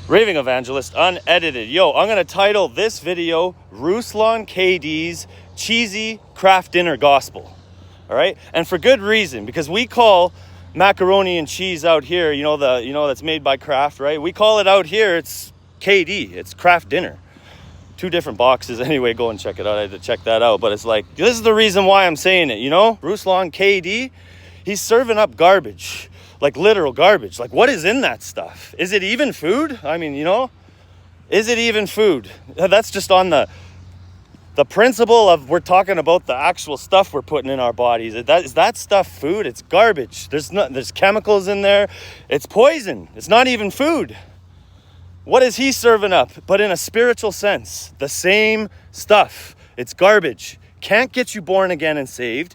Raving Evangelist, unedited. Yo, I'm going to title this video, Ruslan KD's Cheesy Kraft Dinner Gospel. All right? And for good reason, because we call macaroni and cheese out here, that's made by Kraft, right? We call it out here, it's KD, it's Kraft Dinner. 2 different boxes anyway, go and check it out. I had to check that out, but it's like, this is the reason why I'm saying it, Ruslan KD, he's serving up garbage. Like literal garbage. Like, what is in that stuff? Is it even food? I mean, is it even food? That's just on the principle of we're talking about the actual stuff we're putting in our bodies. Is that stuff food? It's garbage. There's chemicals in there. It's poison. It's not even food. What is he serving up? But in a spiritual sense, the same stuff. It's garbage. Can't get you born again and saved.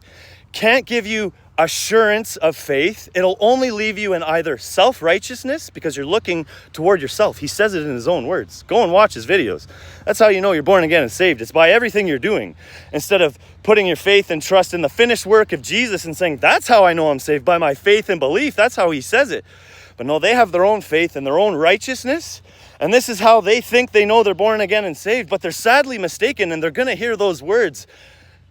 Can't give you assurance of faith. It'll only leave you in either self-righteousness because you're looking toward yourself. He says it in his own words. Go and watch his videos. That's how you know you're born again and saved. It's by everything you're doing. Instead of putting your faith and trust in the finished work of Jesus and saying, that's how I know I'm saved, by my faith and belief. That's how he says it. But no, they have their own faith and their own righteousness. And this is how they think they know they're born again and saved. But they're sadly mistaken, and they're going to hear those words,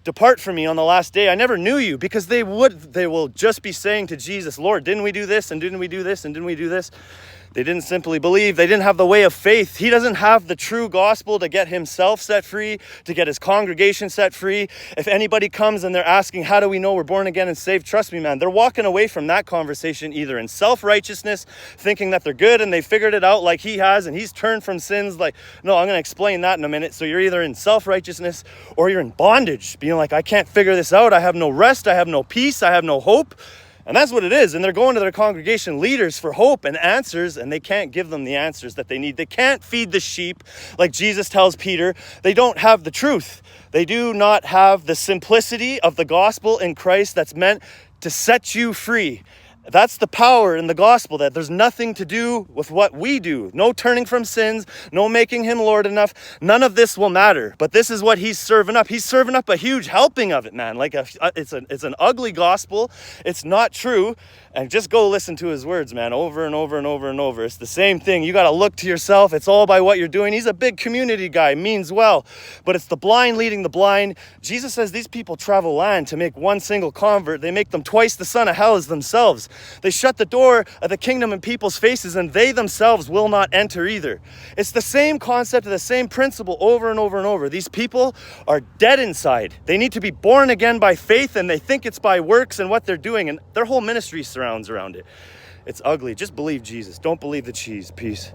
"Depart from me on the last day. I never knew you," because they will just be saying to Jesus, "Lord, didn't we do this? And didn't we do this? And didn't we do this?" They didn't simply believe. They didn't have the way of faith. He doesn't have the true gospel to get himself set free, to get his congregation set free. If anybody comes and they're asking, how do we know we're born again and saved? Trust me, man, they're walking away from that conversation either in self-righteousness, thinking that they're good and they figured it out like he has and he's turned from sins. Like, no, I'm going to explain that in a minute. So you're either in self-righteousness or you're in bondage, being like, I can't figure this out. I have no rest. I have no peace. I have no hope. And that's what it is. And they're going to their congregation leaders for hope and answers, and they can't give them the answers that they need. They can't feed the sheep like Jesus tells Peter. They don't have the truth. They do not have the simplicity of the gospel in Christ that's meant to set you free. That's the power in the gospel, that there's nothing to do with what we do. No turning from sins, no making him Lord enough. None of this will matter. But this is what he's serving up. He's serving up a huge helping of it, man. Like it's an ugly gospel. It's not true. And just go listen to his words, man, over and over and over and over. It's the same thing. You got to look to yourself. It's all by what you're doing. He's a big community guy, means well. But it's the blind leading the blind. Jesus says these people travel land to make one single convert. They make them twice the son of hell as themselves. They shut the door of the kingdom in people's faces, and they themselves will not enter either. It's the same concept, the same principle over and over and over. These people are dead inside. They need to be born again by faith, and they think it's by works and what they're doing, and their whole ministry surrounds around it. It's ugly. Just believe Jesus. Don't believe the cheese. Peace.